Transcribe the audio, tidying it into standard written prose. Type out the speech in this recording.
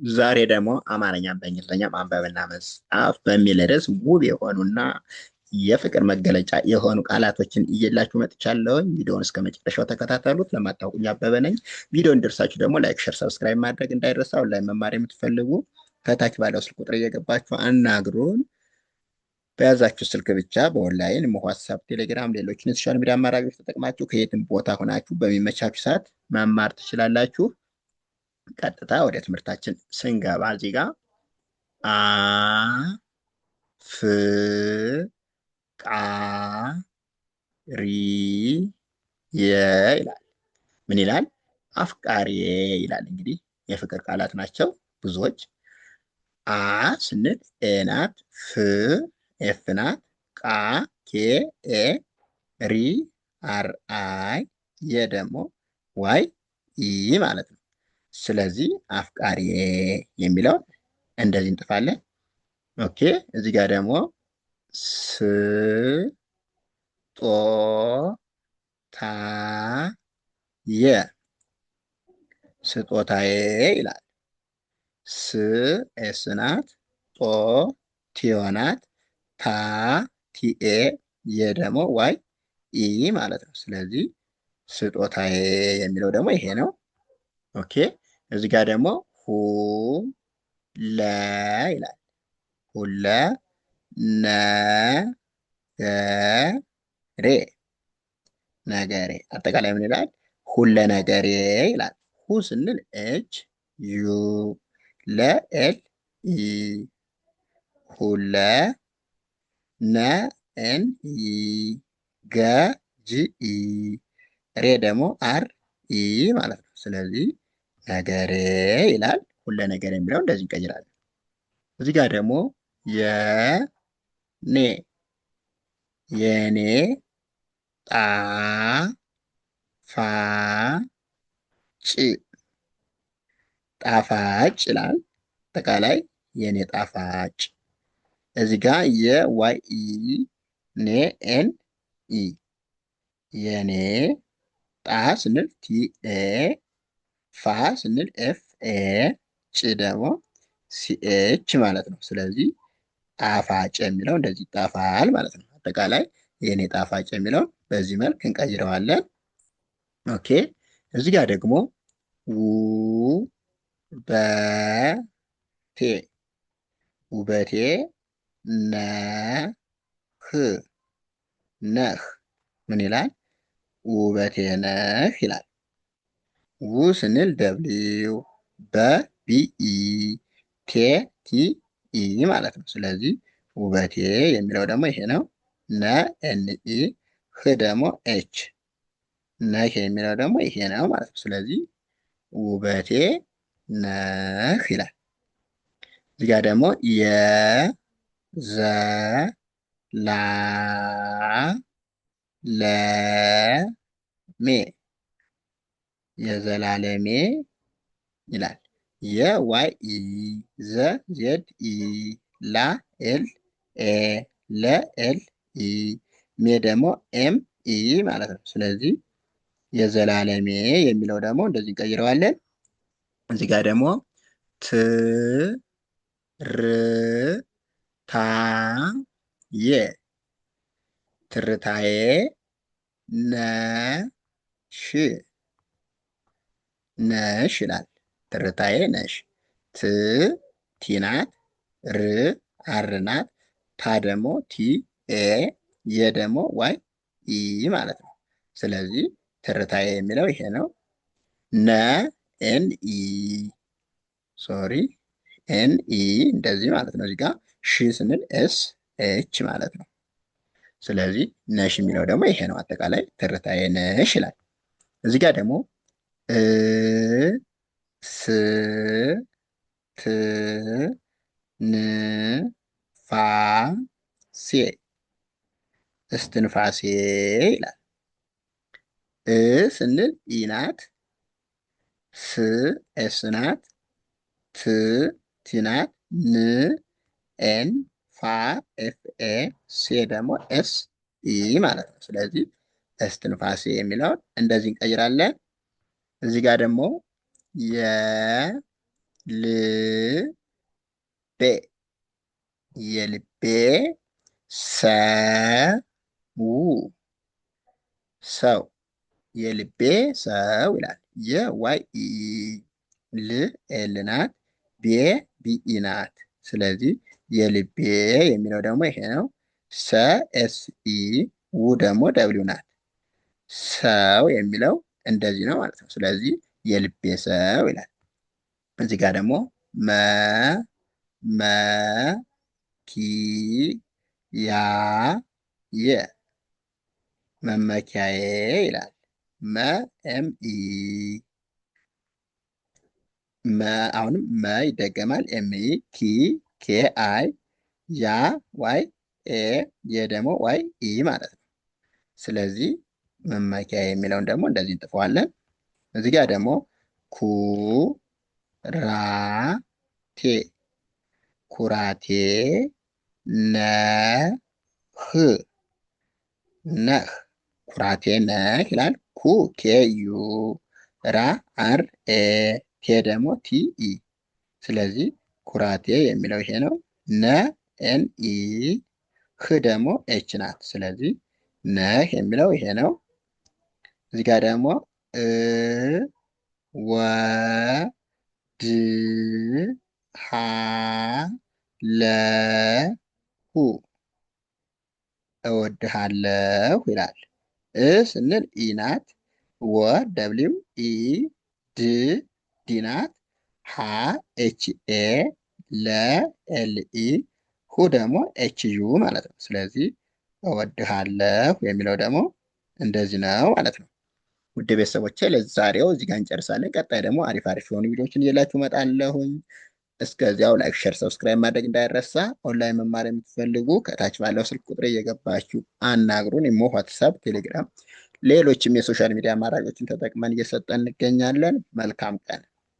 ዛሬ ደግሞ አማርኛን በእንግሊዝኛ ማንበብና መጻፍ በሚል ርዕስ ውብ የሆኑና የፍቅር መገለጫ የሆኑ ቃላቶችን እየላችሁ መጥቻለሁኝ። ቪዲዮውን እስከ መጨረሻው ተከታተሉት። ለማታውቁኝ አበበ ነኝ። ቪዲዮ እንዲደርሳችሁ ደግሞ ላይክ፣ ሸር፣ ሰብስክራይብ ማድረግ እንዳይረሳ። ኦንላይን መማር የምትፈልጉ ከታች ባለው ስልክ ቁጥር እየገባችሁ አናግሩን። በያዛችሁ ስልክ ብቻ በኦንላይን ዋትሳፕ፣ ቴሌግራም፣ ሌሎችን የሶሻል ሚዲያ አማራጮች ተጠቅማችሁ ከየትም ቦታ ሆናችሁ በሚመቻችሁ ሰዓት መማር ትችላላችሁ። ቀጥታ ወደ ትምህርታችን ስንገባ እዚህ ጋር አ ፍ ቃ ሪ የ ይላል። ምን ይላል? አፍቃሪ ይላል። እንግዲህ የፍቅር ቃላት ናቸው ብዙዎች። አ ስንል ኤ ናት፣ ፍ ኤፍ ናት፣ ቃ ኬ ኤ፣ ሪ አር አይ፣ የ ደግሞ ዋይ ኢ ማለት ነው። ስለዚህ አፍቃሪ የሚለውን እንደዚህ እንጥፋለን። ኦኬ እዚህ ጋር ደግሞ ስ ጦ ታ የ ስጦታዬ ይላል። ስ ኤስ ናት፣ ጦ ቲዮ ናት፣ ታ ቲኤ፣ የ ደግሞ ዋይ ኢ ማለት ነው። ስለዚህ ስጦታዬ የሚለው ደግሞ ይሄ ነው። ኦኬ እዚህ ጋር ደግሞ ሁ ለ ይላል። ሁለ ነ ገ ሬ ነገሬ። አጠቃላይ ምን ይላል? ሁለ ነገሬ ይላል። ሁ ስንል ኤች ዩ፣ ለ ኤል ኢ፣ ሁለ ነ ኤን ኢ፣ ገ ጂ ኢ፣ ሬ ደግሞ አር ኢ ማለት ነው። ስለዚህ ነገሬ ይላል። ሁለ ነገር የሚለው እንደዚህ እንቀይራለን። እዚህ ጋር ደግሞ የኔ የኔ ጣ ፋ ጭ ጣፋጭ ይላል። አጠቃላይ የኔ ጣፋጭ። እዚህ ጋር የዋይ ኢ፣ ኔ ኤን ኢ፣ የኔ ጣ ስንል ቲ ኤ፣ ፋ ስንል ኤፍ ኤ፣ ጭ ደግሞ ሲኤች ማለት ነው። ስለዚህ ጣፋጭ የሚለው እንደዚህ ይጣፋል ማለት ነው። አጠቃላይ የኔ ጣፋጭ የሚለውን በዚህ መልክ እንቀይረዋለን። ኦኬ እዚህ ጋር ደግሞ ውበቴ ውበቴ ነህ ነህ ምን ይላል? ውበቴ ነህ ይላል። ው ስንል ደብሊው፣ በ ቢኢ፣ ቴ ቲ ኢ ማለት ነው። ስለዚህ ውበቴ የሚለው ደግሞ ይሄ ነው። ነ ኤን ኢ፣ ህ ደግሞ ኤች፣ ነህ የሚለው ደግሞ ይሄ ነው ማለት ነው። ስለዚህ ውበቴ ነህ ይላል። እዚህ ጋር ደግሞ የዘ ላ ለ ሜ የዘላለሜ ይላል። የዋይ ኢ፣ ዘ ዜድ ኢ፣ ላ ኤል ኤ፣ ለ ኤል ኢ፣ ሜ ደግሞ ኤም ኢ ማለት ነው። ስለዚህ የዘላለሜ የሚለው ደግሞ እንደዚህ እንቀይረዋለን። እዚህ ጋር ደግሞ ት ር ታ የ ትርታዬ ነሽ ነሽ ይላል። ትርታዬ ነሽ። ት ቲ ናት፣ ር አር ናት፣ ታ ደግሞ ቲ ኤ፣ የ ደግሞ ዋይ ኢ ማለት ነው። ስለዚህ ትርታዬ የሚለው ይሄ ነው። ነ ኤን ኢ፣ ሶሪ ኤን ኢ እንደዚህ ማለት ነው። እዚህ ጋር ሺ ስንል ኤስ ኤች ማለት ነው። ስለዚህ ነሽ የሚለው ደግሞ ይሄ ነው። አጠቃላይ ትርታዬ ነሽ ይላል። እዚህ ጋር ደግሞ እ ስ ት ን ፋ ሴ እስትንፋሴ ይላል። እ ስንል ኢ ናት፣ ስ ኤስ ናት፣ ት ቲ ናት፣ ን ኤን፣ ፋ ኤፍ ኤ፣ ሴ ደግሞ ኤስ ኢ ማለት ነው። ስለዚህ እስትንፋሴ የሚለውን እንደዚህ እንቀይራለን። እዚህ ጋር ደግሞ ልቤ የልቤ ሰው የልቤ ሰው ይላል። የዋይ ኢ ል ኤል ናት። ቤ ቢኢ ናት። ስለዚህ የልቤ የሚለው ደግሞ ይሄ ነው። ሰ ኤስ ኢ ው ደግሞ ደብሊው ናት። ሰው የሚለው እንደዚህ ነው ማለት ነው። ስለዚህ የልቤ ሰው ይላል። እዚህ ጋር ደግሞ መ መ ኪ ያ የ መመኪያዬ ይላል። መ ኤም ኢ አሁንም መ ይደገማል። ኤም ኢ ኪ ኬ አይ ያ ዋይ ኤ የ ደግሞ ዋይ ኢ ማለት ነው። ስለዚህ መመኪያ የሚለውን ደግሞ እንደዚህ እንጥፈዋለን። እዚህ ጋር ደግሞ ኩ ራ ቴ ኩራቴ ነህ ነህ ኩራቴ ነህ ይላል። ኩ ኬ ዩ ራ አር ኤ ቴ ደግሞ ቲ ኢ። ስለዚህ ኩራቴ የሚለው ይሄ ነው። ነ ኤን ኢ ህ ደግሞ ኤች ናት። ስለዚህ ነህ የሚለው ይሄ ነው። እዚህ ጋር ደግሞ እ ወ ድ ሃ ለ ሁ እወድሃለሁ ይላል። እ ስንል ኢ ናት። ወ ደብሊው ኢ ድ ዲ ናት። ሃ ኤች ኤ ለ ኤል ኢ ሁ ደግሞ ኤች ዩ ማለት ነው። ስለዚህ እወድሃለሁ የሚለው ደግሞ እንደዚህ ነው ማለት ነው። ውድ ቤተሰቦቼ ለዛሬው እዚህ ጋር እንጨርሳለን። ቀጣይ ደግሞ አሪፍ አሪፍ የሆኑ ቪዲዮዎችን እየላችሁ እመጣለሁኝ። እስከዚያው ላይክ፣ ሼር፣ ሰብስክራይብ ማድረግ እንዳይረሳ። ኦንላይን መማር የምትፈልጉ ከታች ባለው ስልክ ቁጥር እየገባችሁ አናግሩን። ኢሞ፣ ዋትሳፕ፣ ቴሌግራም ሌሎችም የሶሻል ሚዲያ አማራጮችን ተጠቅመን እየሰጠን እንገኛለን። መልካም ቀን